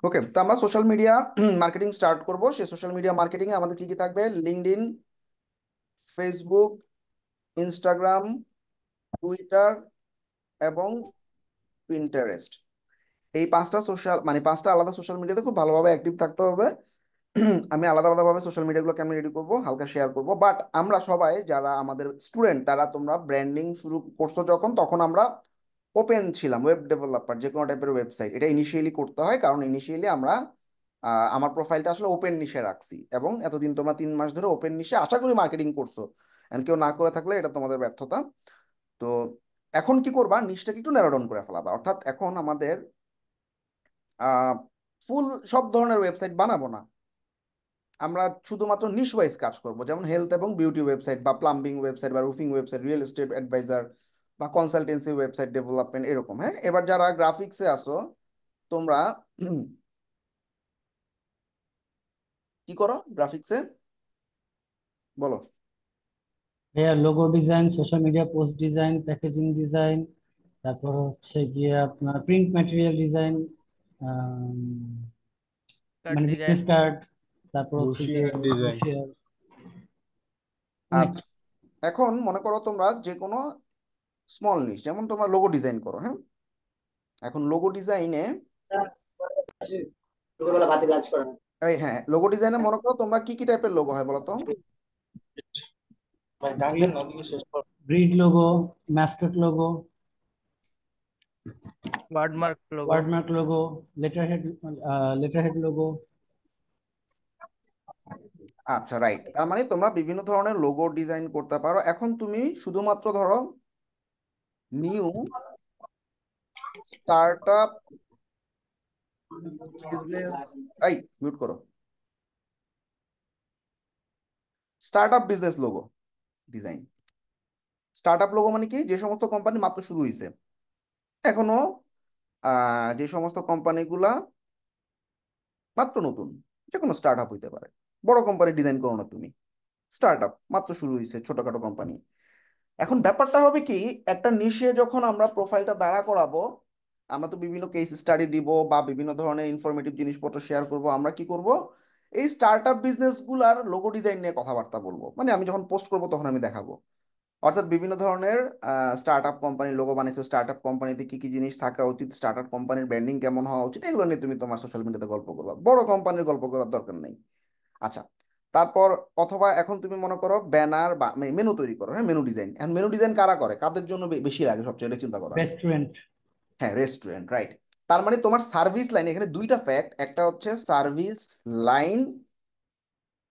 ওকে, তো আমরা social media marketing start করব। সেই সোশ্যাল মিডিয়া মার্কেটিং এ আমাদের কি কি থাকবে? লিঙ্কডইন, ফেসবুক, ইনস্টাগ্রাম, টুইটার এবং পিন্টারেস্ট। এই পাঁচটা সোশ্যাল মানে পাঁচটা আলাদা সোশ্যাল মিডিয়াতে খুব ভালোভাবে অ্যাক্টিভ থাকতে হবে। আমি আলাদা আলাদাভাবে সোশ্যাল মিডিয়াগুলোকে আমি রেডি করবো, হালকা শেয়ার করব। বাট আমরা সবাই যারা আমাদের স্টুডেন্ট, তারা তোমরা ব্র্যান্ডিং শুরু করছো যখন, তখন আমরা ওপেন ছিলাম। ওয়েব ডেভেলপার যে কোনো টাইপের ওয়েবসাইট, এটা ইনিশিয়ালি করতে হয়, কারণ ইনিশিয়ালি আমরা আমার প্রোফাইলটা আসলে ওপেন নিশে রাখছি, এবং এতদিন তোমরা 3 মাস ধরে ওপেন নিশে আশা করি মার্কেটিং করছো। এন্ড কেউ না করে থাকলে এটা তোমাদের ব্যর্থতা। তো এখন কি করবা, নিশটাকে একটু ন্যারো ডাউন করে ফেলাবা। অর্থাৎ এখন আমাদের ফুল সব ধরনের ওয়েবসাইট বানাবো না, আমরা শুধুমাত্র নিশ ওয়াইজ কাজ করব। যেমন হেলথ এবং বিউটি ওয়েবসাইট, বা প্লাম্বিং ওয়েবসাইট, বা roofing website, real estate advisor, বা কনসালটেন্সি ওয়েবসাইট ডেভেলপমেন্ট, এরকম। হ্যাঁ, এবার যারা গ্রাফিক্সে আসো তোমরা কি করো গ্রাফিক্সে, বলো। ভাইয়া logo design, social media post design, packaging design, তারপর হচ্ছে গিয়ে আপনার প্রিন্ট ম্যাটেরিয়াল ডিজাইন, কার্ড মানে ডিজাইন। বিজনেস কার্ড, তারপর হচ্ছে গিয়ে ব্রোশিয়ার ডিজাইন। ব্রোশিয়ার, আর অনেক। এখন মনে করো তোমরা যে কোনো স্মল নিশ, যেমন তোমরা লোগো ডিজাইন করো। হ্যাঁ, এখন লোগো ডিজাইনে দুপুরবেলা ভাতে লাঞ্চ করেন? এই হ্যাঁ, লোগো ডিজাইনে মনে করো তোমরা কি কি টাইপের লোগো হয় বলো তো? ভাই ডাকলেন না, ওদিকে শেষ কর। Grid logo, mascot logo, wordmark logo. Wordmark logo, letter head, letter head logo. আচ্ছা, রাইট। তার মানে তোমরা বিভিন্ন ধরনের লোগো ডিজাইন করতে পারো। এখন তুমি শুধুমাত্র ধরো নিউ স্টার্ট আপ বিজনেস, এই মিউট করো, start up business logo design. Start up logo মানে কি, যে সমস্ত কোম্পানি মাত্র শুরু হয়েছে, এখনো যে সমস্ত কোম্পানিগুলা মাত্র নতুন, যে কোনো স্টার্ট আপ হইতে পারে। বড় কোম্পানি ডিজাইন করো না তুমি, স্টার্ট আপ মাত্র শুরু হয়েছে, ছোটখাটো কোম্পানি। এখন ব্যাপারটা হবে কি, একটা নিশে যখন আমরা প্রোফাইলটা দাঁড়া করাবো, আমরা তো বিভিন্ন কেস স্টাডি দিব বা বিভিন্ন ধরনের ইনফরমেটিভ জিনিসপত্র শেয়ার করব। আমরা কি করব, এই স্টার্ট আপ বিজনেস গুলার লোগো ডিজাইন নিয়ে কথাবার্তা বলবো। মানে আমি যখন পোস্ট করব তখন আমি দেখাবো। অর্থাৎ বিভিন্ন ধরনের স্টার্ট আপ কোম্পানির লোগো বানিয়েছে, স্টার্ট আপ কোম্পানিতে কি কি জিনিস থাকা উচিত, স্টার্ট আপ কোম্পানির ব্র্যান্ডিং কেমন হওয়া উচিত, এগুলো নিয়ে তুমি তোমার সোশ্যাল মিডিয়াতে গল্প করবা। বড় কোম্পানির গল্প করার দরকার নেই। আচ্ছা, তারপর অথবা এখন তুমি মনে করো ব্যানার বা মেনু তৈরি করো। হ্যাঁ, মেনু ডিজাইন। এখন মেনু ডিজাইন কারা করে, কাদের জন্য বেশি লাগে সবচেয়ে, এটা চিন্তা করো আগে। রেস্টুরেন্ট। হ্যাঁ, রেস্টুরেন্ট, রাইট। তার মানে তোমার সার্ভিস লাইন, এখানে দুইটা ফ্যাক্ট, একটা হচ্ছে সার্ভিস লাইন,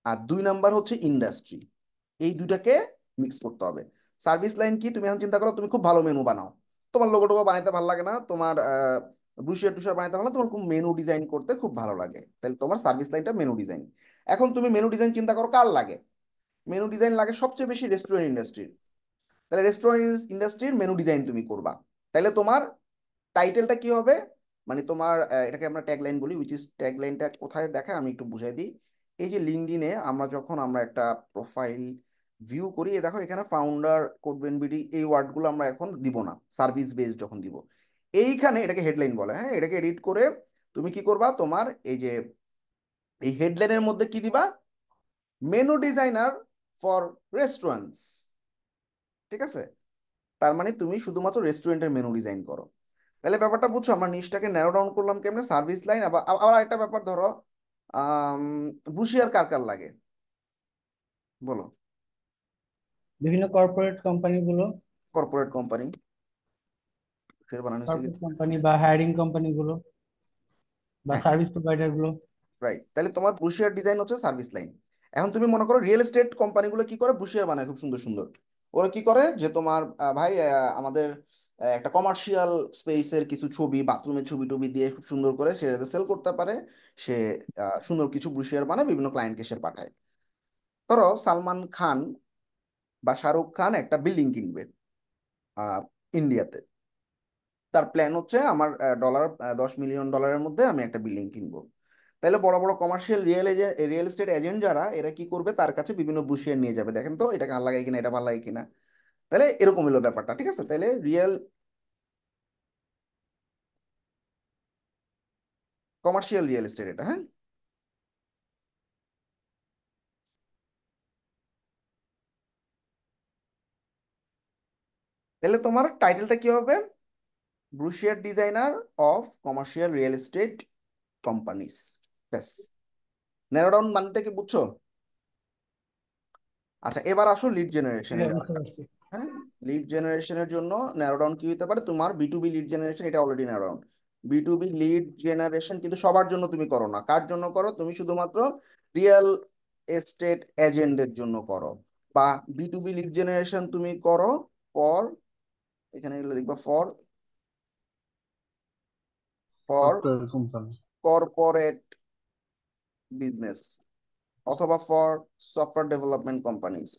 আর 2 নাম্বার হচ্ছে ইন্ডাস্ট্রি। এই দুটাকে মিক্স করতে হবে। সার্ভিস লাইন কি, তুমি এখন চিন্তা করো তুমি খুব ভালো মেনু বানাও, তোমার লোগো টোগো বানাইতে ভালো লাগে না, তোমার ব্রুশিয়ার টুশিয়ার বানাইতে ভালো লাগে, তোমার খুব মেনু ডিজাইন করতে খুব ভালো লাগে, তাহলে তোমার সার্ভিস লাইনটা মেনু ডিজাইন। এখন তুমি মেনু ডিজাইন চিন্তা করো কার লাগে, মেনু ডিজাইন লাগে সবচেয়ে বেশি রেস্টুরেন্ট ইন্ডাস্ট্রির। তাহলে রেস্টুরেন্ট ইন্ডাস্ট্রির মেনু ডিজাইন তুমি করবা। তাহলে তোমার টাইটেলটা কি হবে, মানে তোমার এটাকে আমরা ট্যাগলাইন বলি, উইচ ইজ ট্যাগলাইনটা কোথায় দেখায় আমি একটু বুঝাই দিই। এই যে লিঙ্কডইনে আমরা যখন আমরা একটা প্রোফাইল ভিউ করি, এ দেখো এখানে ফাউন্ডার, কোডবেন বিডি, এই ওয়ার্ডগুলো আমরা এখন দিব না, সার্ভিস বেসড যখন দিব। এইখানে এটাকে হেডলাইন বলে। হ্যাঁ, এটাকে এডিট করে তুমি কি করবা, তোমার এই যে এই হেডলাইনের মধ্যে কি দিবা, মেনু ডিজাইনার ফর রেস্টুরেন্টস। ঠিক আছে, তার মানে তুমি শুধুমাত্র রেস্টুরেন্টের মেনু ডিজাইন করো। তাহলে ব্যাপারটা বুঝছো, আমরা নিশটাকে ন্যারো ডাউন করলাম কেমনে, সার্ভিস লাইন। আবার আবার একটা ব্যাপার ধরো, আম, ব্রুশিয়ার কার কার লাগে বলো? বিভিন্ন কর্পোরেট কোম্পানিগুলো, কর্পোরেট কোম্পানি, ফের বানানো হয়েছে কর্পোরেট কি? কোম্পানি বা হায়ারিং কোম্পানিগুলো বা হ্যাঁ, সার্ভিস প্রোভাইডার গুলো। রাইট। তাহলে তোমার ব্রুশিয়ার ডিজাইন হচ্ছে সার্ভিস লাইন। এখন তুমি মনে করো রিয়েল এস্টেট কোম্পানিগুলো কি করে, ব্রুশিয়ার বানায় খুব সুন্দর সুন্দর। ওরা কি করে যে তোমার ভাই আমাদের একটা কমার্শিয়াল স্পেসের কিছু ছবি, বাথরুমের ছবি টবি দিয়ে খুব সুন্দর করে সে যাতে সেল করতে পারে, সে সুন্দর কিছু ব্রুশিয়ার বানায়, বিভিন্ন ক্লায়েন্টকে সে পাঠায়। ধরো সালমান খান বা শাহরুখ খান একটা বিল্ডিং কিনবে ইন্ডিয়াতে। তার প্ল্যান হচ্ছে আমার $10 মিলিয়ন মধ্যে আমি একটা বিল্ডিং কিনবো। তাহলে বড় বড় কমার্শিয়াল রিয়েল এস্টেট এজেন্ট যারা, এরা কি করবে, তার কাছে বিভিন্ন ব্রুশিয়ার নিয়ে যাবে, দেখেন তো এটা ভালো লাগে কিনা, এটা ভালো লাগে কিনা। তাহলে এরকম হলো ব্যাপারটা। ঠিক আছে, তাহলে কমার্শিয়াল রিয়েল এস্টেট এটা, হ্যাঁ। তাহলে তোমার টাইটেলটা কি হবে? Brochure designer of commercial real estate companies. ব্যাস, ন্যারো ডাউন মানেটা কি বুঝছো? আচ্ছা, এবার আসো লিড জেনারেশনে হ্যাঁ, যাওয়া বুঝতে যাক। পারছি। হ্যাঁ, লিড জেনারেশনের জন্য ন্যারো ডাউন কি হতে পারে? তোমার বি2বি লিড জেনারেশন, এটা অলরেডি ন্যারো ডাউন। বি2বি লিড জেনারেশন কিন্তু সবার জন্য তুমি করো না। কার জন্য করো? তুমি শুধুমাত্র রিয়েল এস্টেট এজেন্টদের জন্য করো। বা বি2বি লিড জেনারেশন তুমি করো ফর, এখানে লিখবা for for software company. Corporate business, অথবা ফর সফটওয়্যার ডেভেলপমেন্ট কোম্পানিজ।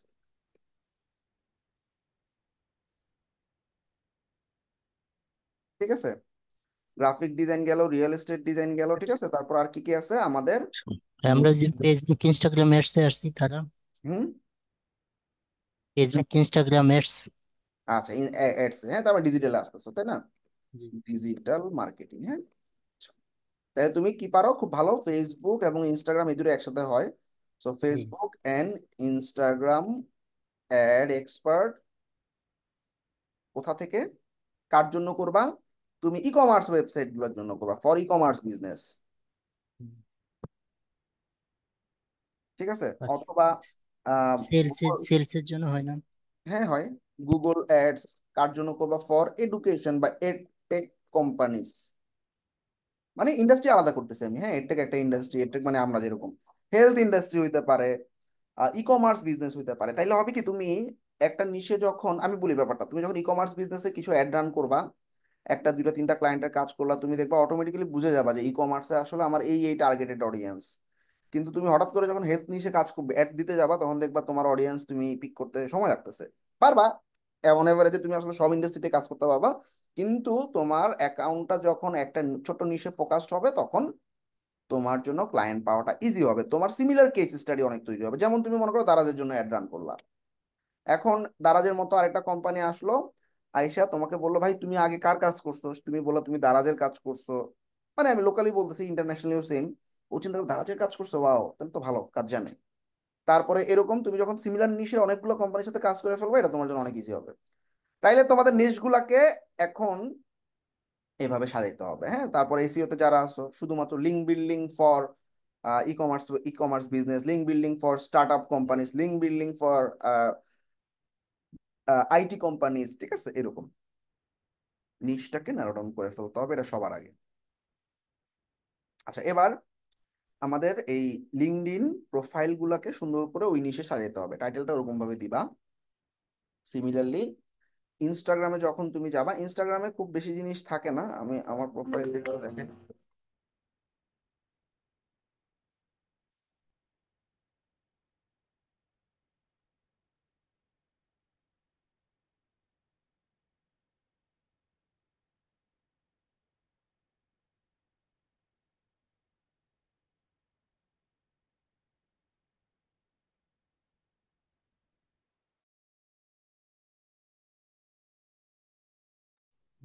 ঠিক আছে, গ্রাফিক ডিজাইন গেল, রিয়েল এস্টেট ডিজাইন গেল, ঠিক আছে। তারপর আর কি কি আছে আমাদের? আমরা যে ফেসবুক ইনস্টাগ্রাম অ্যাডসে আসছি তারা, হুম, ফেসবুক ইনস্টাগ্রাম অ্যাডস। আচ্ছা, অ্যাডস, হ্যাঁ, তারপর ডিজিটাল আসতেছো, তাই না? জি। ডিজিটাল মার্কেটিং, হ্যাঁ। আচ্ছা, তাহলে তুমি কি পারো খুব ভালো? ফেসবুক এবং ইনস্টাগ্রাম এই দুটো একসাথে হয়। সো জি। Facebook and Instagram ad expert. কোথা থেকে? কার জন্য করবা? তুমি ই কমার্স ওয়েবসাইট গুলোর জন্য করবা, ফর ই কমার্স বিজনেস। ঠিক আছে, অথবা সেলস গুগল, সেলসের জন্য হয় না? হ্যাঁ হয়, গুগল অ্যাডস। কার জন্য করবা? ফর এডুকেশন বা এড টেক কোম্পানিজ। মানে ইন্ডাস্ট্রি আলাদা করতেছি আমি, হ্যাঁ। এডটেক একটা ইন্ডাস্ট্রি, এডটেক মানে আমরা যেরকম হেলথ ইন্ডাস্ট্রি হইতে পারে, ই কমার্স বিজনেস হইতে পারে। তাইলে হবে কি, তুমি একটা নিশে যখন, আমি বলি ব্যাপারটা, তুমি যখন ই কমার্স বিজনেসে কিছু অ্যাড রান করবা, একটা দুইটা তিনটা ক্লায়েন্টের কাজ করলা, তুমি দেখবা অটোমেটিক্যালি বুঝে যাবা যে ই কমার্সে আসলে আমার এই টার্গেটেড অডিয়েন্স। কিন্তু তুমি হঠাৎ করে যখন হেলথ নিশে কাজ করবে, অ্যাড দিতে যাবা, তখন দেখবা তোমার অডিয়েন্স তুমি পিক করতে সময় লাগতেছে। পারবা, এমন এভারেজে তুমি আসলে সব ইন্ডাস্ট্রিতে কাজ করতে পারবা, কিন্তু তোমার অ্যাকাউন্টটা যখন একটা ছোট নিশে ফোকাসড হবে, তখন তোমার জন্য ক্লায়েন্ট পাওয়াটা ইজি হবে। তোমার সিমিলার কেস স্টাডি অনেক তৈরি হবে। যেমন তুমি মনে করো দারাজের জন্য অ্যাড রান করলা, এখন দারাজের মতো আরেকটা কোম্পানি আসলো, আইসা তোমাকে বললো, ভাই তুমি আগে কার কাজ করছো? তুমি বললো তুমি দারাজের কাজ করছো। মানে আমি লোকালি বলতেছি, ইন্টারন্যাশনালিও সেম। ও চিন্তা করে দারাজের কাজ করছো, ওয়াও, তাহলে তো ভালো কাজ জানে। তারপরে এরকম তুমি যখন সিমিলার নিশের অনেকগুলো কোম্পানির সাথে কাজ করে ফেলবে, এটা তোমার জন্য অনেক ইজি হবে। তাইলে তোমাদের নিশগুলাকে এখন এভাবে সাজাইতে হবে, হ্যাঁ। তারপরে এসিও তে যারা আসো, শুধুমাত্র link building for e commerce business, link building for start up companies, link building for IT companies, ঠিক আছে, এরকম নিশটাকে ন্যারো ডাউন করে ফেলতে হবে, এটা সবার আগে। আচ্ছা, এবার আমাদের এই লিঙ্কডইন প্রোফাইল গুলাকে সুন্দর করে ওই নিশে সাজাতে হবে, টাইটেলটা ওরকম ভাবে দিবা। সিমিলারলি ইনস্টাগ্রামে যখন তুমি যাবা, ইনস্টাগ্রামে খুব বেশি জিনিস থাকে না, আমি আমার প্রোফাইল দেখেন।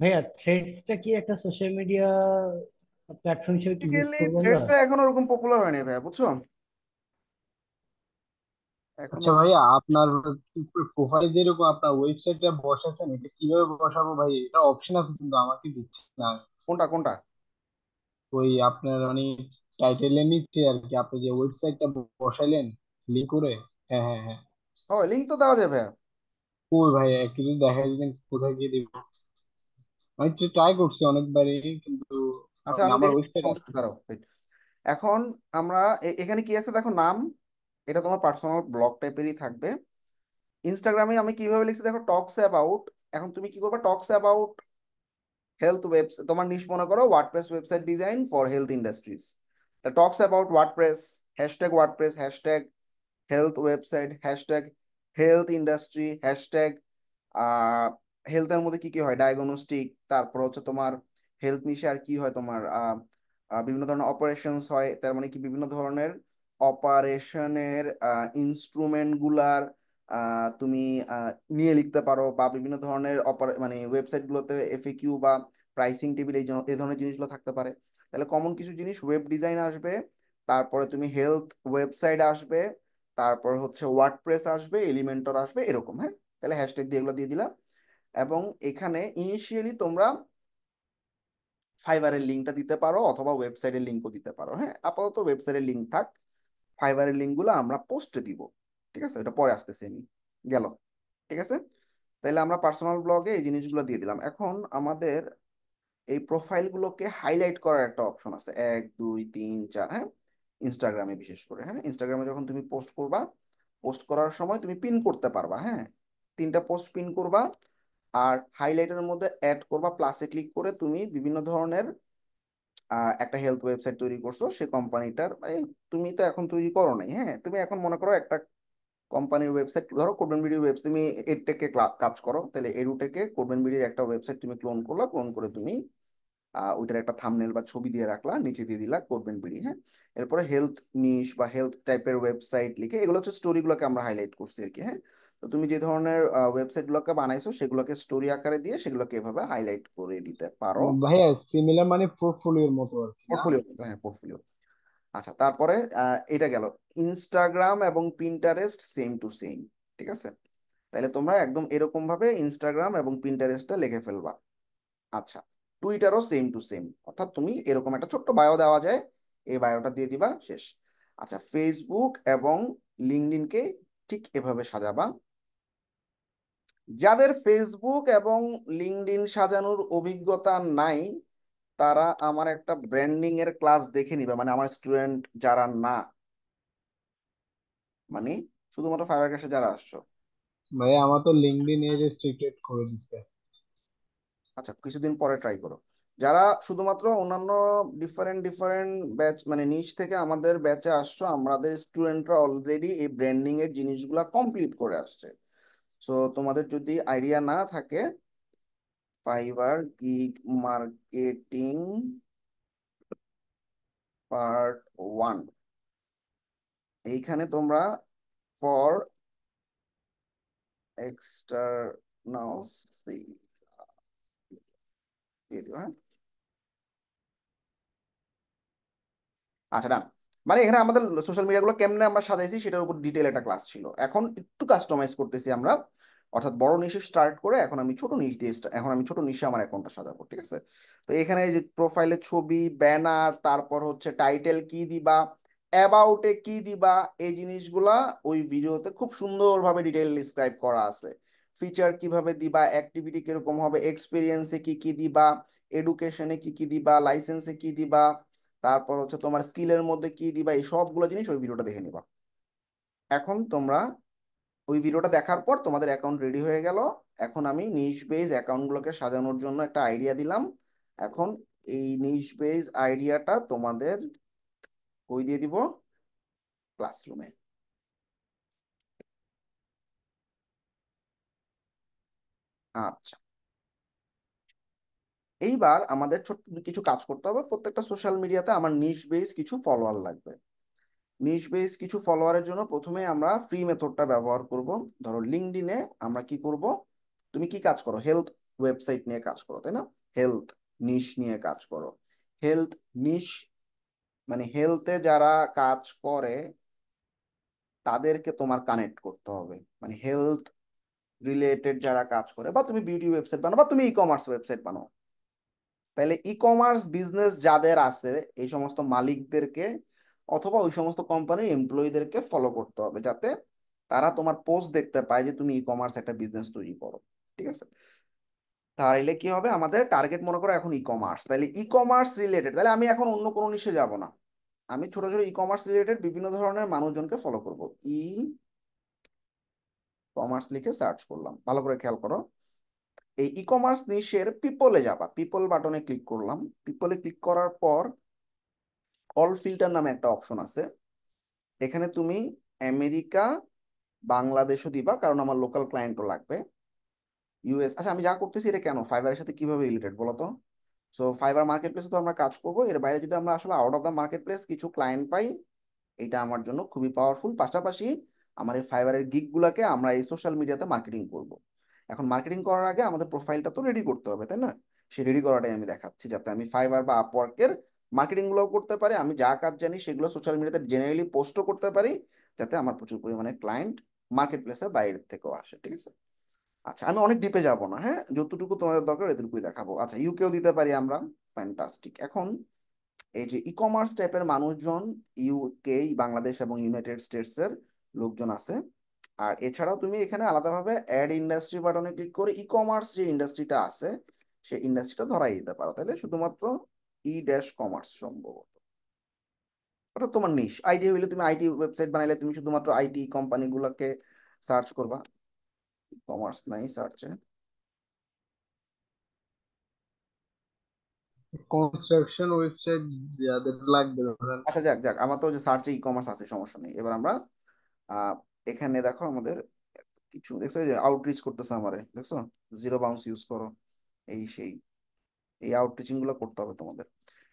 ভাইয়া, থ্রেডসটা কি একটা সোশ্যাল মিডিয়া প্ল্যাটফর্ম হিসেবে কি ইউজ বেসিক্যালি করবো আমরা? থ্রেডসটা এখন ওরকম পপুলার হয়নি ভাইয়া, বুঝছো? এখনো আচ্ছা ভাইয়া, আপনার প্রোফাইল যেরকম আপনার ওয়েবসাইটে বসাছেন, এটা কিভাবে বসাবো ভাই? এটা অপশন আছে কিন্তু আমাকে দিচ্ছে না। কোনটা কোনটা? ওই আপনার মানে টাইটেলের নিচে আর কি, আপনি যে ওয়েবসাইটটা বসাইলেন লিঙ্ক করে। হ্যাঁ হ্যাঁ হ্যাঁ। ও, লিঙ্ক তো দেওয়া যাবে ভাইয়া। ওই ভাই একটু যদি দেখা দিতেন কোথায় গিয়ে দিব। আমি ট্রাই করছি অনেকবারই, কিন্তু আচ্ছা, মানে আমি আমার দেখি ওয়েবসাইট সমস্যা আছে। নেই, দাঁড়াও wait। এখন আমরা এখানে কি আছে দেখো, নাম, এটা তোমার পার্সোনাল ব্লগ টাইপেরই থাকবে। ইনস্টাগ্রামে আমি কিভাবে লিখছি দেখো, টকস অ্যাবাউট। এখন তুমি কি করবে? টকস অ্যাবাউট হেলথ ওয়েবসাইট, তোমার নিশ মনে করো WordPress website design for health industries. তা talks about WordPress, hashtag health website, hashtag health industry, hashtag হেলথের মধ্যে কি কি হয়, ডায়াগনস্টিক। তারপর হচ্ছে তোমার হেলথ নিশে আর কি হয়, তোমার বিভিন্ন ধরনের অপারেশনস হয়, তার মানে কি বিভিন্ন ধরনের অপারেশনের ইনস্ট্রুমেন্ট গুলার তুমি নিয়ে লিখতে পারো, বা বিভিন্ন ধরনের মানে ওয়েবসাইট গুলোতে এফএকিউ বা প্রাইসিং টেবিল, এই ধরনের জিনিসগুলো থাকতে পারে। তাহলে কমন কিছু জিনিস, ওয়েব ডিজাইন আসবে, তারপরে তুমি হেলথ ওয়েবসাইট আসবে, তারপর হচ্ছে ওয়ার্ডপ্রেস আসবে, এলিমেন্টর আসবে, এরকম। হ্যাঁ, তাহলে হ্যাশট্যাগ দিয়ে এগুলো দিয়ে দিলাম। এবং এখানে ইনিশিয়ালি তোমরা ফাইবারের লিঙ্কটা দিতে পারো অথবা ওয়েবসাইটের লিঙ্কও দিতে পারো। হ্যাঁ, আপাতত ওয়েবসাইটের লিঙ্ক থাক, ফাইবারের লিঙ্কগুলো আমরা পোস্টে দিব। ঠিক আছে, এটা পরে আসতেছে আমি গেল। ঠিক আছে, তাহলে আমরা পার্সোনাল ব্লগে এই জিনিসগুলো দিয়ে দিলাম। এখন আমাদের এই প্রোফাইলগুলোকে হাইলাইট করার একটা অপশন আছে, 1 2 3 4। হ্যাঁ, ইনস্টাগ্রামে বিশেষ করে। হ্যাঁ, ইনস্টাগ্রামে যখন তুমি পোস্ট করবা, পোস্ট করার সময় তুমি পিন করতে পারবা। হ্যাঁ, 3টা পোস্ট পিন করবা, আর হাইলাইটের মধ্যে অ্যাড করবা, প্লাসে ক্লিক করে তুমি বিভিন্ন ধরনের একটা হেলথ ওয়েবসাইট তৈরি করছো, সে কোম্পানিটার মানে তুমি তো এখন তৈরি করো নাই। হ্যাঁ, তুমি এখন মনে করো একটা কোম্পানির ওয়েবসাইট, ধরো কোডবেন বিডি ওয়েবসাইট, তুমি এডটেকে কাজ করো, তাহলে এডুটেকে কোডবেন বিডির একটা ওয়েবসাইট তুমি ক্লোন করলা, ক্লোন করে তুমি ওইটার একটা থাম্বনেল বা ছবি দিয়ে রাখলা, নিচে দিয়ে দিলা কোডবেন বিডি। হ্যাঁ, এরপরে হেলথ নিশ বা হেলথ টাইপের ওয়েবসাইট লিখে, এগুলো হচ্ছে স্টোরিগুলোকে আমরা হাইলাইট করছি আর কি। হ্যাঁ, তো তুমি যে ধরনের ওয়েবসাইটগুলোকে বানাইছো সেগুলোকে স্টোরি আকারে দিয়ে সেগুলোকে এভাবে হাইলাইট করে দিতে পারো। ভাইয়া সিমিলার মানে পোর্টফোলিওর মতো আর কি, না? পোর্টফোলিও, হ্যাঁ পোর্টফোলিও। আচ্ছা, তারপরে এটা গেল। ইনস্টাগ্রাম এবং পিন্টারেস্ট সেম টু সেম। ঠিক আছে, তাহলে তোমরা একদম এরকম ভাবে ইনস্টাগ্রাম এবং পিন্টারেস্টটা লিখে ফেলবা। আচ্ছা, টুইটারও সেম টু সেম, অর্থাৎ তুমি এরকম একটা ছোট্ট বায়ো দেওয়া যায়, এই বায়োটা দিয়ে দিবা, শেষ। আচ্ছা, ফেসবুক এবং লিঙ্কডইনকে ঠিক এভাবে সাজাবা। যাদের ফেসবুক এবং লিঙ্কডইন সাজানোর অভিজ্ঞতা নাই, তারা আমার একটা ব্র্যান্ডিং এর ক্লাস দেখে নিবে, মানে আমার স্টুডেন্ট যারা না, মানে শুধুমাত্র ফাইবার ক্লাসে যারা আসছো। ভাইয়া আমার তো লিঙ্কডইন এ রেস্ট্রিক্টেড করে দিছে। আচ্ছা, কিছুদিন পরে ট্রাই করো। যারা শুধুমাত্র অন্যান্য ডিফারেন্ট ডিফারেন্ট ব্যাচ মানে নিচ থেকে আমাদের ব্যাচে আসছো, আমাদের স্টুডেন্টরা অলরেডি এই ব্র্যান্ডিং এর জিনিসগুলা কমপ্লিট করে আসছে। সো তোমাদের যদি আইডিয়া না থাকে, ফাইবার গিগ মার্কেটিং পার্ট 1, এইখানে তোমরা ফর এক্সটার্নালস দিয়ে দিও। হ্যাঁ, আচ্ছা ডান। মানে এখানে আমাদের সোশ্যাল মিডিয়াগুলো কেমনে আমরা সাজাইছি সেটার উপর ডিটেল একটা ক্লাস ছিল। এখন একটু কাস্টমাইজ করতেছি আমরা, অর্থাৎ বড় নিশে স্টার্ট করে এখন আমি ছোট নিশ দিয়ে এখন আমি ছোট নিশে আমার অ্যাকাউন্টটা সাজাবো। ঠিক আছে, তো এখানে এই যে প্রোফাইলে ছবি, ব্যানার, তারপর হচ্ছে টাইটেল কি দিবা, অ্যাবাউটে কি দিবা, এই জিনিসগুলা ওই ভিডিওতে খুব সুন্দরভাবে ডিটেল ডিসক্রাইব করা আছে। ফিচার কিভাবে দিবা, অ্যাক্টিভিটি কিরকম হবে, এক্সপিরিয়েন্সে কি কি দিবা, এডুকেশনে কি কি দিবা, লাইসেন্সে কি দিবা, তারপর হচ্ছে তোমার স্কিলের মধ্যে কি দিবা, এই সবগুলো জিনিস ওই ভিডিওটা দেখে নিবা। এখন তোমরা ওই ভিডিওটা দেখার পর তোমাদের অ্যাকাউন্ট রেডি হয়ে গেল। এখন আমি নিশ বেজ অ্যাকাউন্টগুলোকে সাজানোর জন্য একটা আইডিয়া দিলাম। এখন এই নিশ বেজ আইডিয়াটা তোমাদের কই দিয়ে দিব, ক্লাসরুমে। আচ্ছা, এইবার আমাদের ছোট্ট কিছু কাজ করতে হবে। প্রত্যেকটা সোশ্যাল মিডিয়াতে আমার নিশ বেজ কিছু ফলোয়ার লাগবে। নিশ বেস কিছু ফলোয়ারের জন্য প্রথমে আমরা ফ্রি মেথডটা ব্যবহার করব। ধরো লিঙ্কডইনে আমরা কি করব, তুমি কি কাজ করো, হেলথ ওয়েবসাইট নিয়ে কাজ করো, তাই না? হেলথ নিশ নিয়ে কাজ করো। হেলথ নিশ মানে হেলথে যারা কাজ করে তাদেরকে তোমার কানেক্ট করতে হবে, মানে হেলথ রিলেটেড যারা কাজ করে, বা তুমি বিউটি ওয়েবসাইট বানাও বা তুমি ই কমার্স ওয়েবসাইট বানাও, তাহলে ই কমার্স বিজনেস যাদের আছে এই সমস্ত মালিকদেরকে অথবা ওই সমস্ত কোম্পানির এমপ্লয়ীদেরকে ফলো করতে হবে, যাতে তারা তোমার পোস্ট দেখতে পায় যে তুমি ই কমার্স একটা বিজনেস তৈরি করো। ঠিক আছে, তাহলে কি হবে, আমাদের টার্গেট মনে করো এখন ই কমার্স, তাহলে ই কমার্স রিলেটেড, তাহলে আমি এখন অন্য কোনো নিশে যাব না, আমি ছোট ছোট ই কমার্স রিলেটেড বিভিন্ন ধরনের মানুষজনকে ফলো করব। ই কমার্স লিখে সার্চ করলাম, ভালো করে খেয়াল করো। এই ই কমার্স নিশের পিপলে যাবা, পিপল বাটনে ক্লিক করলাম। পিপলে ক্লিক করার পর অল ফিল্টার নামে একটা অপশন আছে, এখানে তুমি আমেরিকা বাংলাদেশও দিবা, কারণ আমার লোকাল ক্লায়েন্টও লাগবে। ইউএস, আচ্ছা আমি যা করতেছি এটা কেন ফাইবারের সাথে কিভাবে রিলেটেড বলো তো? সো ফাইবার মার্কেট প্লেসে তো আমরা কাজ করবো, এর বাইরে যদি আমরা আসলে out of the market place কিছু ক্লায়েন্ট পাই, এটা আমার জন্য খুবই পাওয়ারফুল। পাশাপাশি আমার এই ফাইবারের গিগ গুলাকে আমরা এই সোশ্যাল মিডিয়াতে মার্কেটিং করব। এখন মার্কেটিং করার আগে আমাদের প্রোফাইলটা তো রেডি করতে হবে, তাই না? সে রেডি করাটাই আমি দেখাচ্ছি, যাতে আমি ফাইবার বা আপওয়ার্কের মার্কেটিং গুলো করতে পারি, আমি যা কাজ জানি সেগুলো সোশ্যাল মিডিয়াতে জেনারেলি পোস্টও করতে পারি, যাতে আমার প্রচুর পরিমাণে ক্লায়েন্ট মার্কেট প্লেসে বাইরের থেকেও আসে। ঠিক আছে? আচ্ছা, আমি অনেক ডিপে যাব না, হ্যাঁ, যতটুকু তোমাদের দরকার এতটুকুই দেখাবো। আচ্ছা, ইউকেও দিতে পারি আমরা, ফ্যান্টাস্টিক। এখন এই যে ই কমার্স টাইপের মানুষজন ইউকে, বাংলাদেশ এবং ইউনাইটেড স্টেটস এর লোকজন আছে। আর এছাড়াও তুমি এখানে আলাদাভাবে অ্যাড ইন্ডাস্ট্রি বাটনে ক্লিক করে ই কমার্স যে ইন্ডাস্ট্রিটা আছে সেই ইন্ডাস্ট্রিটা ধরাই দিতে পারো, তাহলে শুধুমাত্র ই ড্যাশ কমার্স সম্ভবত ওটা তোমার নিশ আইটি হইলে, তুমি আইটি ওয়েবসাইট বানাইলে তুমি শুধুমাত্র আইটি কোম্পানিগুলোকে সার্চ করবা, কমার্স নাই সার্চে। কনস্ট্রাকশন ওয়েবসাইট যাদের লাগবে ধরেন। আচ্ছা, যাক যাক, আমার তো যে সার্চে ই কমার্স আছে, সমস্যা নেই। এবার আমরা আহ, এখানে দেখো আমাদের কিছু দেখছো, এই যে আউটরিচ করতেছে আমারে, দেখছো, জিরো বাউন্স ইউজ করো, এই সেই, এই আউটরিচিং গুলো করতে হবে তোমাদের।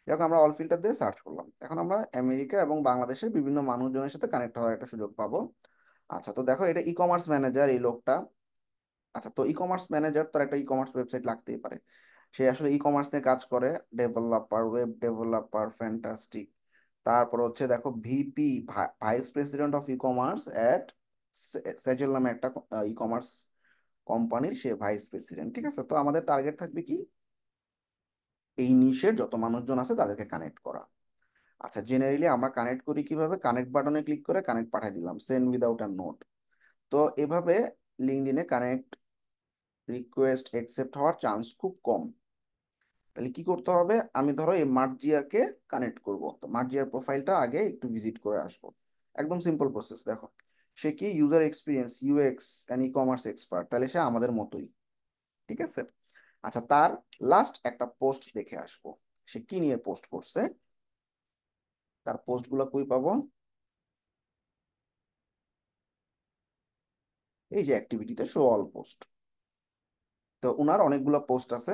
দেখো, আমরা অল ফিল্টার দিয়ে সার্চ করলাম, এখন আমরা আমেরিকা এবং বাংলাদেশের বিভিন্ন মানুষজনের সাথে কানেক্ট হওয়ার একটা সুযোগ পাবো। আচ্ছা, তো দেখো এটা ই কমার্স ম্যানেজার এই লোকটা। আচ্ছা, তো ই কমার্স ম্যানেজার, তার একটা ই কমার্স ওয়েবসাইট লাগতেই পারে, সে আসলে ই কমার্স নিয়ে কাজ করে, ডেভেলপার, ওয়েব ডেভেলপার, ফ্যান্টাস্টিক। তারপর হচ্ছে দেখো VP, vice president of e commerce at Sejjil নামে একটা ই কমার্স কোম্পানির সে ভাইস প্রেসিডেন্ট। ঠিক আছে? তো আমাদের টার্গেট থাকবে কি, এই নিশের যত মানুষজন আছে তাদেরকে কানেক্ট করা। আচ্ছা, জেনারেলি আমরা কানেক্ট করি কিভাবে, কানেক্ট বাটনে ক্লিক করে কানেক্ট পাঠিয়ে দিলাম, সেন্ড উইদাউট আ নোট। তো এভাবে লিঙ্কডইনে কানেক্ট রিকোয়েস্ট অ্যাকসেপ্ট হওয়ার চান্স খুব কম। তাহলে কি করতে হবে, আমি ধরো এই মার্জিয়াকে কানেক্ট করব, তো মার্জিয়ার প্রোফাইলটা আগে একটু ভিজিট করে আসবো। একদম সিম্পল প্রসেস। দেখো, সে কি user experience UX and e commerce expert, তাহলে সে আমাদের মতোই। ঠিক আছে? আচ্ছা, তার লাস্ট একটা পোস্ট দেখে আসবো, সে কি নিয়ে পোস্ট করছে, তার পোস্টগুলো কই পাবো, এই যে অ্যাক্টিভিটিতে শো অল পোস্ট। তো ওনার অনেকগুলো পোস্ট আছে।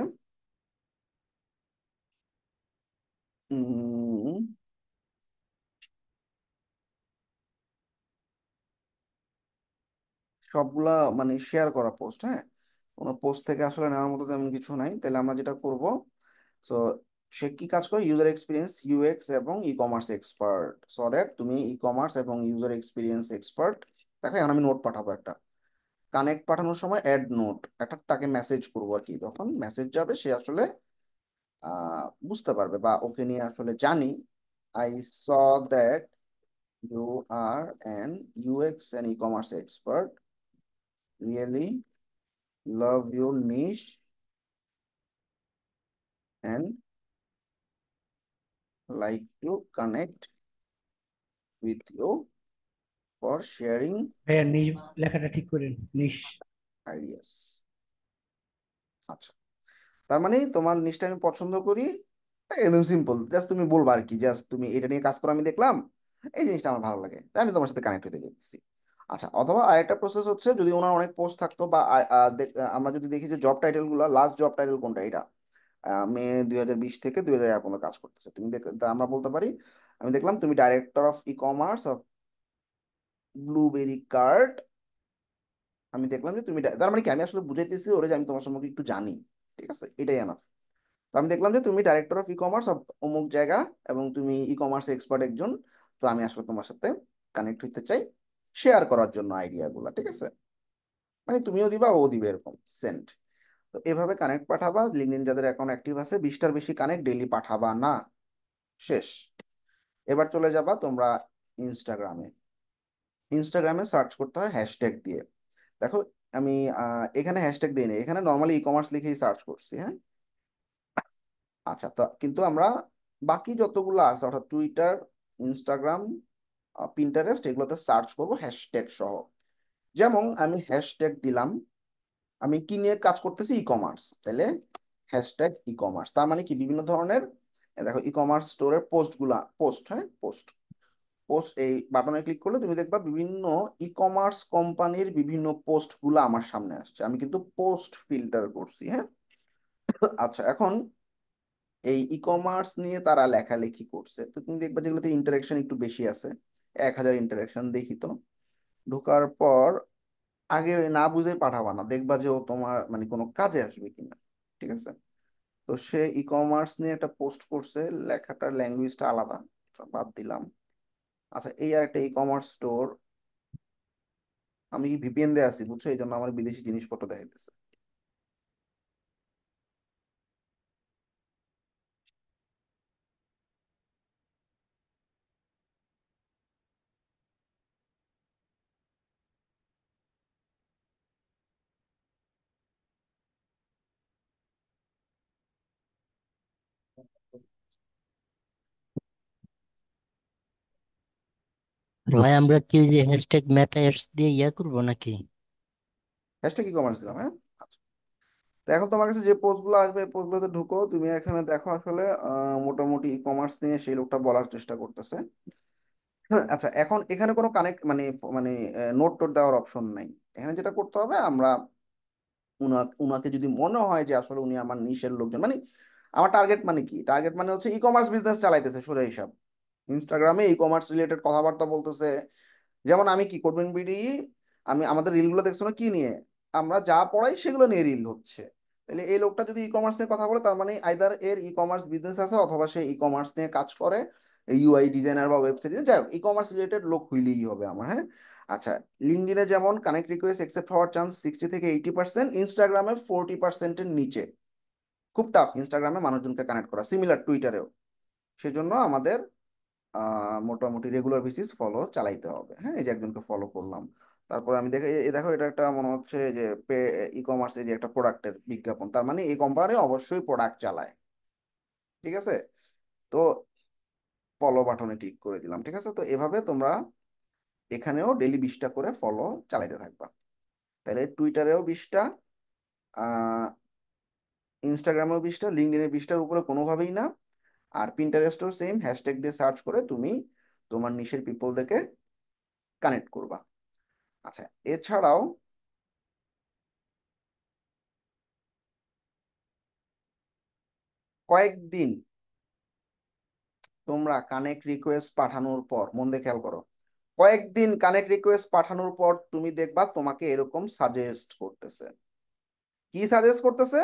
উম, সবগুলা মানে শেয়ার করা পোস্ট, হ্যাঁ, কোনো পোস্ট থেকে আসলে নেওয়ার মতো তেমন কিছু নাই। তাহলে আমরা যেটা করব, সো সে কি কাজ করে, ইউজার এক্সপিরিয়েন্স ইউএক্স এবং ই কমার্স এক্সপার্ট, সো দ্যাট তুমি ই কমার্স এবং ইউজার এক্সপিরিয়েন্স এক্সপার্ট। দেখো, এখন আমি নোট পাঠাবো একটা, কানেক্ট পাঠানোর সময় অ্যাড নোট একটা তাকে মেসেজ করবো আর কি, যখন মেসেজ যাবে সে আসলে বুঝতে পারবে, বা ওকে নিয়ে আসলে জানি, I saw that you are an UX and e commerce expert, really love your niche and like to connect with you for sharing ভাইয়া নিজ লেখাটা ঠিক করেন, নিশ। ideas. আচ্ছা, তার মানে তোমার নিশটা আমি পছন্দ করি, একদম সিম্পল, জাস্ট তুমি বলবা আর কি, জাস্ট তুমি এটা নিয়ে কাজ করো, আমি দেখলাম এই জিনিসটা আমার ভালো লাগে, তাই আমি তোমার সাথে কানেক্ট হতে চাইছি। আচ্ছা, অথবা আরেকটা প্রসেস হচ্ছে, যদি ওনার অনেক পোস্ট থাকতো, বা আমরা যদি দেখি যে জব টাইটেল গুলো, লাস্ট জব টাইটেল কোনটা, এটা মে 2020 থেকে 2000 পর্যন্ত কাজ করতেছে, তুমি তা আমরা বলতে পারি, আমি দেখলাম তুমি director of e commerce of blueberry cart, আমি দেখলাম যে তুমি তার মানে কি, আমি আসলে বুঝাইতেছি ওরে যে আমি তোমার সম্পর্কে একটু জানি। ঠিক আছে? এটাই এনাফ। তো আমি দেখলাম যে তুমি director of e commerce of অমুক জায়গা, এবং তুমি ই কমার্স এক্সপার্ট একজন, তো আমি আসলে তোমার সাথে কানেক্ট হইতে চাই, শেয়ার করার জন্য আইডিয়া গুলা। ঠিক আছে? মানে তুমিও দিবা ও দিবে, এরকম সেন্ড। তো এভাবে কানেক্ট পাঠাবা, লিঙ্কডইন যাদের অ্যাকাউন্ট অ্যাক্টিভ আছে 20টার বেশি কানেক্ট ডেইলি পাঠাবা না, শেষ। এবার চলে যাবা তোমরা ইনস্টাগ্রামে। ইনস্টাগ্রামে সার্চ করতে হয় হ্যাশট্যাগ দিয়ে। দেখো, আমি এখানে হ্যাশট্যাগ দিই নি, এখানে নর্মালি ই কমার্স লিখেই সার্চ করছি, হ্যাঁ। আচ্ছা, তো কিন্তু আমরা বাকি যতগুলো আছে, অর্থাৎ টুইটার, ইনস্টাগ্রাম, পিন্টারেস্ট, এগুলোতে সার্চ করব হ্যাশট্যাগ সহ। যেমন আমি হ্যাশট্যাগ দিলাম, আমি কি নিয়ে কাজ করতেছি, ই কমার্স, তাহলে হ্যাশট্যাগ ই কমার্স, তার মানে কি বিভিন্ন ধরনের, দেখো ই কমার্স স্টোরের পোস্টগুলা, পোস্ট, হ্যাঁ, পোস্ট, পোস্ট, এই বাটনে ক্লিক করলে তুমি দেখবা বিভিন্ন ই কমার্স কোম্পানির বিভিন্ন পোস্ট গুলো আমার সামনে আসছে, আমি কিন্তু পোস্ট ফিল্টার করছি, হ্যাঁ। আচ্ছা, এখন এই ই কমার্স নিয়ে তারা লেখালেখি করছে, তো তুমি দেখবা যেগুলোতে ইন্টারাকশন একটু বেশি আছে, 1000 ইন্টারাকশন দেখি তো, ঢোকার পর আগে না বুঝে পাঠাবা না, দেখবা যে ও তোমার মানে কোনো কাজে আসবে কিনা। ঠিক আছে? তো সে ই কমার্স নিয়ে একটা পোস্ট করছে, লেখাটার ল্যাঙ্গুয়েজটা আলাদা, আচ্ছা, বাদ দিলাম। আচ্ছা, এই আর একটা ই কমার্স স্টোর, আমি ভিপিএন দিয়ে আছি বুঝছো, এই জন্য আমার বিদেশি জিনিসপত্র দেখাইতেছে। ভাই আমরা কি ওই যে হ্যাশট্যাগ মেটা এডস দিয়ে ইয়া করবো নাকি? হ্যাশট্যাগ ই কমার্স দিলাম, হ্যাঁ। আচ্ছা, তো এখন তোমার কাছে যে পোস্টগুলো আসবে পোস্টগুলোতে ঢুকো, তুমি এখানে দেখো আসলে মোটামুটি ই কমার্স নিয়ে সেই লোকটা বলার চেষ্টা করতেছে। হ্যাঁ, আচ্ছা, এখন এখানে কোনো কানেক্ট মানে মানে নোট টোট দেওয়ার অপশন নাই। এখানে যেটা করতে হবে, আমরা উনাকে যদি মনে হয় যে আসলে উনি আমার নিশের লোকজন, মানে আমার টার্গেট মানে কি, টার্গেট মানে হচ্ছে ই কমার্স বিজনেস চালাইতেছে সোজা হিসাব, ইনস্টাগ্রামে ই কমার্স রিলেটেড কথাবার্তা বলতেছে। যেমন আমি কি করবেন বিডি, আমি আমাদের রিলগুলো দেখছো না কি নিয়ে, আমরা যা পড়াই সেগুলো নিয়ে রিল হচ্ছে। তাহলে এই লোকটা যদি ই কমার্স নিয়ে কথা বলে, তার মানে আইদার এর ই কমার্স বিজনেস আছে, অথবা সে ই কমার্স নিয়ে কাজ করে, ইউআই ডিজাইনার বা ওয়েবসাইট, যাই হোক ই কমার্স রিলেটেড লোক হইলেই হবে আমার, হ্যাঁ। আচ্ছা, লিঙ্কডইনে যেমন কানেক্ট রিকোয়েস্ট অ্যাকসেপ্ট হওয়ার চান্স 60 থেকে 80%, ইনস্টাগ্রামে 40%-এর নিচে। খুব টাফ ইনস্টাগ্রামে মানুষজনকে কানেক্ট করা, সিমিলার টুইটারেও। সেজন্য আমাদের মোটামুটি রেগুলার বেসিস ফলো চালাইতে হবে, হ্যাঁ। এই যে একজনকে ফলো করলাম, তারপর আমি দেখে দেখো এটা একটা মনে হচ্ছে যে ই কমার্সে যে একটা প্রোডাক্টের বিজ্ঞাপন, তার মানে এই কোম্পানি অবশ্যই প্রোডাক্ট চালায়, ঠিক আছে। তো ফলো বাটনে ক্লিক করে দিলাম, ঠিক আছে। তো এভাবে তোমরা এখানেও ডেলি 20টা করে ফলো চালাইতে থাকবা। তাহলে টুইটারেও 20টা, আহ ইনস্টাগ্রামেও 20টা, লিঙ্কডইনে 20টার উপরে কোনোভাবেই না। আর পিন্টারেস্টও সেম, হ্যাশট্যাগ দিয়ে সার্চ করে তুমি তোমার নিশের পিপলদেরকে কানেক্ট করবা। আচ্ছা, এছাড়াও কয়েকদিন তোমরা কানেক্ট রিকোয়েস্ট পাঠানোর পর, মন দিয়ে খেয়াল করো, কয়েকদিন কানেক্ট রিকোয়েস্ট পাঠানোর পর তুমি দেখবা তোমাকে এরকম সাজেস্ট করতেছে। কি সাজেস্ট করতেছে?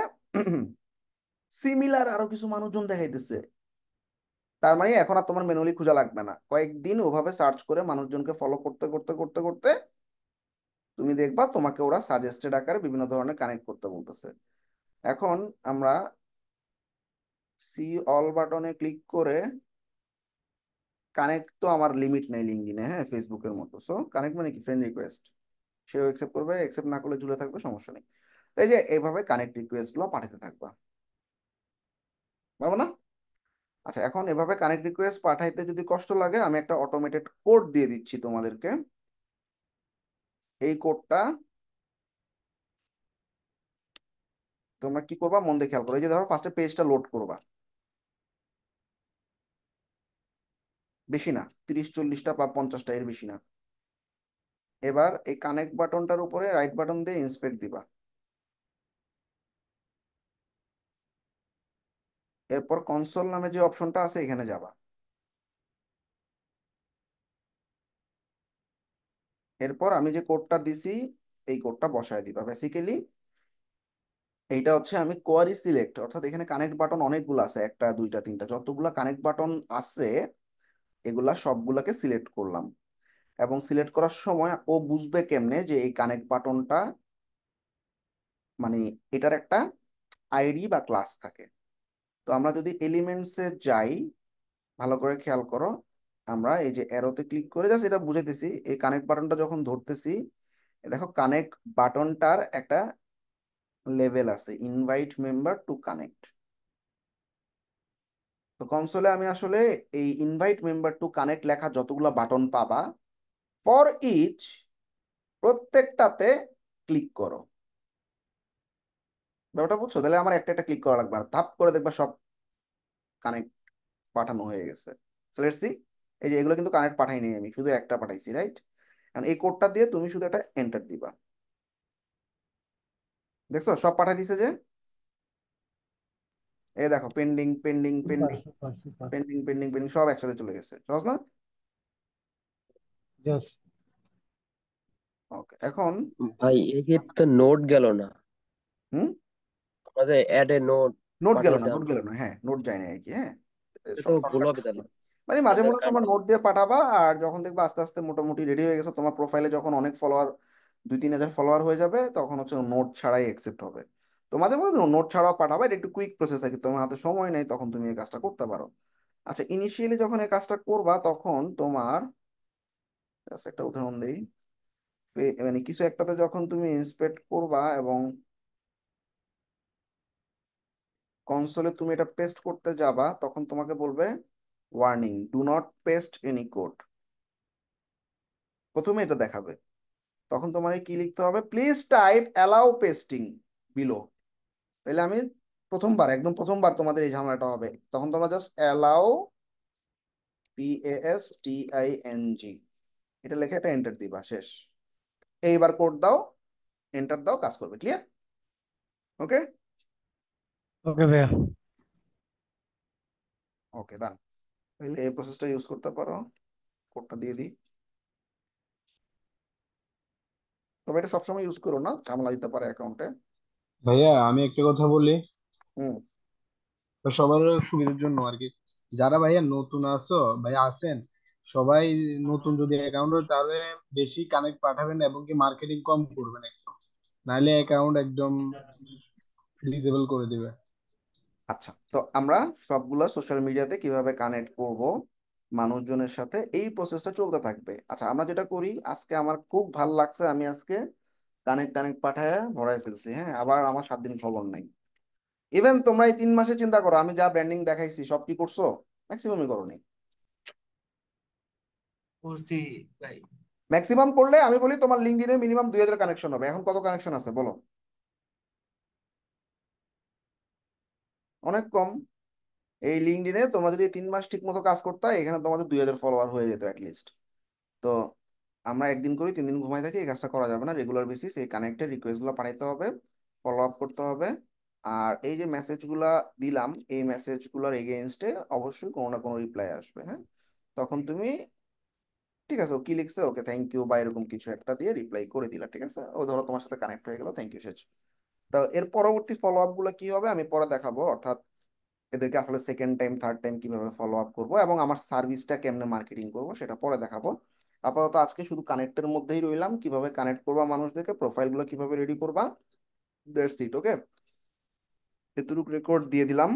সিমিলার আরো কিছু মানুষজন দেখাইতেছে। তার মানে এখন আর তোমার ম্যানুয়ালি খোঁজা লাগবে না, কয়েকদিন ওভাবে সার্চ করে মানুষজনকে ফলো করতে করতে করতে করতে তুমি দেখবা তোমাকে ওরা সাজেস্টেড আকারে বিভিন্ন ধরনের কানেক্ট করতে বলতেছে। এখন আমরা সি অল বাটনে ক্লিক করে, কানেক্ট তো আমার লিমিট নাই লিঙ্কডইনে, হ্যাঁ, ফেসবুকের মতো। সো কানেক্ট মানে কি, ফ্রেন্ড রিকোয়েস্ট, সেও অ্যাকসেপ্ট করবে, অ্যাকসেপ্ট না করলে ঝুলে থাকবে, সমস্যা নেই। তাই যে এইভাবে কানেক্ট রিকোয়েস্ট গুলো পাঠাতে থাকবা, পারবো না? আচ্ছা, এখন এভাবে কানেক্ট রিকোয়েস্ট পাঠাইতে যদি কষ্ট লাগে, আমি একটা অটোমেটেড কোড দিয়ে দিচ্ছি তোমাদেরকে। এই কোডটা তোমরা কি করবা, মন দিয়ে খেয়াল করো। এই যে ধরো ফার্স্টে পেজটা লোড করবা, বেশি না, 30-40টা বা 50টা, এর বেশি না। এবার এই কানেক্ট বাটনটার উপরে রাইট বাটন দিয়ে ইন্সপেক্ট দিবা। এরপর কনসোল নামে যে অপশনটা আছে এখানে যাবা। এরপর আমি যে কোডটা দিছি এই কোডটা বসায় দিবা। বেসিক্যালি এইটা হচ্ছে আমি কোয়ারি সিলেক্ট, অর্থাৎ এখানে কানেক্ট বাটন অনেকগুলো আছে, একটা দুইটা তিনটা, যতগুলা কানেক্ট বাটন আছে এগুলা সবগুলাকে সিলেক্ট করলাম। এবং সিলেক্ট করার সময় ও বুঝবে কেমনে যে এই কানেক্ট বাটনটা মানে এটার একটা আইডি বা ক্লাস থাকে। তো আমরা যদি এলিমেন্টসে যাই, ভালো করে খেয়াল করো, আমরা এই যে অ্যারোতে ক্লিক করে জাস্ট এটা বুঝাইতেছি, এই কানেক্ট বাটনটা যখন ধরতেছি, দেখো কানেক্ট বাটনটার একটা লেভেল আছে, ইনভাইট মেম্বার টু কানেক্ট। তো কনসোলে আমি আসলে এই ইনভাইট মেম্বার টু কানেক্ট লেখা যতগুলো বাটন পাবা, ফর ইচ প্রত্যেকটাতে ক্লিক করো। ব্যাপারটা বুঝছো? তাহলে আমার একটা একটা ক্লিক করা লাগবে না, ধাপ করে দেখবা সব কানেক্ট পাঠানো হয়ে গেছে। লেটস সি, এই যে এগুলো কিন্তু কানেক্ট পাঠাইনি, আমি শুধু একটা পাঠাইছি, রাইট। এখন এই কোডটা দিয়ে তুমি শুধু একটা এন্টার দিবা, দেখছো সব পাঠাই দিছে যে। এই দেখো pending pending super pending super super. Pending pending pending সব একসাথে চলে গেছে, সহজ না? জোস। ওকে, এখন ভাই এক্ষেত্রে তো নোট গেল না, হুম আমাদের অ্যাড এ নোট। নোট গেল পাঠিয়ে না, দেওয়া নোট গেল না, হ্যাঁ নোট যায় না আর কি, হ্যাঁ এটা তো ভুল হবে তাহলে মানে মাঝে তাদের মধ্যে তোমার কাইন্ডলি নোট দিয়ে পাঠাবা, আর যখন দেখবা আস্তে আস্তে মোটামুটি রেডি হয়ে গেছে, তোমার প্রোফাইলে যখন অনেক ফলোয়ার 2-3 হাজার ফলোয়ার হয়ে যাবে, তখন হচ্ছে নোট ছাড়াই অ্যাকসেপ্ট হবে। তো মাঝে মধ্যে নোট ছাড়াও পাঠাবা, এটা একটু কুইক প্রসেস আর কি, তোমার হাতে সময় নেই তখন তুমি এই কাজটা করতে পারো। আচ্ছা, ইনিশিয়ালি যখন এই কাজটা করবা তখন তোমার just একটা উদাহরণ দেই, মানে কিছু একটাতে যখন তুমি ইন্সপেক্ট করবা এবং কনসোলে তুমি এটা পেস্ট করতে যাবা, তখন তোমাকে বলবে warning, do not paste any code, প্রথমে এটা দেখাবে। তখন তোমার কি লিখতে হবে, please type allow pasting below. তাহলে আমি প্রথমবার, একদম প্রথমবার তোমাদের এই ঝামেলাটা হবে, তখন তোমরা জাস্ট অ্যালাউ PASTING এটা লিখে একটা এন্টার দিবা, শেষ। এইবার কোড দাও, এন্টার দাও, কাজ করবে। ক্লিয়ার? ওকে, ওকে ভাইয়া। ওকে ডান। তাহলে এই প্রসেসটা ইউজ করতে পারো, কোডটা দিয়ে দিই। তবে এটা সবসময় ইউজ করো না, ঝামেলা দিতে পারে অ্যাকাউন্টে। ভাইয়া আমি একটা কথা বলি, হুম। তো সবার সুবিধার জন্য আর কি, যারা ভাইয়া নতুন আছো ভাইয়া আছেন, সবাই নতুন যদি অ্যাকাউন্ট হয় তাহলে বেশি কানেক্ট পাঠাবেন এবং কি মার্কেটিং কম করবেন একদম, নাহলে অ্যাকাউন্ট একদম ডিসেবল করে দিবে। আচ্ছা, তো আমরা সবগুলা সোশ্যাল মিডিয়াতে কিভাবে কানেক্ট করব মানুষজনের সাথে, এই প্রসেসটা চলতে থাকবে। আচ্ছা, আমরা যেটা করি, আজকে আমার খুব ভাল লাগছে, আমি আজকে কানেক্ট কানেক্ট পাঠায় ভরাই ফেলছি, হ্যাঁ, আবার আমার 7 দিন খবর নাই। ইভেন তোমরা এই 3 মাসে চিন্তা করো, আমি যা ব্র্যান্ডিং দেখাইছি সব কি করছো? ম্যাক্সিমামই করোনি। করছি ভাই। ম্যাক্সিমাম করলে আমি বলি তোমার লিঙ্কডিনে মিনিমাম 2,000 কানেকশন হবে। এখন কত কানেকশন আছে বলো? অনেক কম। এই লিঙ্কডিনে তোমরা যদি 3 মাস ঠিক মতো কাজ করতে, এখানে তোমাদের 2,000 ফলোয়ার হয়ে যেত অ্যাটলিস্ট। তো আমরা একদিন করি, 3 দিন ঘুমাই থাকি, এই কাজটা করা যাবে না। রেগুলার বেসিস এই কানেক্টেড রিকোয়েস্টগুলো পাঠাইতে হবে, ফলো আপ করতে হবে। আর এই যে মেসেজগুলা দিলাম, এই মেসেজগুলোর এগেইনস্টে অবশ্যই কোনো না কোনো রিপ্লাই আসবে, হ্যাঁ। তখন তুমি, ঠিক আছে, ও কি লিখছে, ওকে থ্যাংক ইউ বা এরকম কিছু একটা দিয়ে রিপ্লাই করে দিলা, ঠিক আছে, ও ধরো তোমার সাথে কানেক্ট হয়ে গেল, থ্যাংক ইউ, শেষ। তো এর পরবর্তী ফলো আপ গুলো কি হবে আমি পরে দেখাবো, অর্থাৎ এদেরকে আসলে সেকেন্ড টাইম থার্ড টাইম কিভাবে ফলো আপ করবো এবং আমার সার্ভিসটা কেমনে মার্কেটিং করবো সেটা পরে দেখাবো। আপাতত আজকে শুধু কানেক্টের মধ্যেই রইলাম, কিভাবে কানেক্ট করবা মানুষদেরকে, প্রোফাইল গুলো কিভাবে রেডি করবা, দ্যাটস ইট। ওকে, এতটুকু রেকর্ড দিয়ে দিলাম।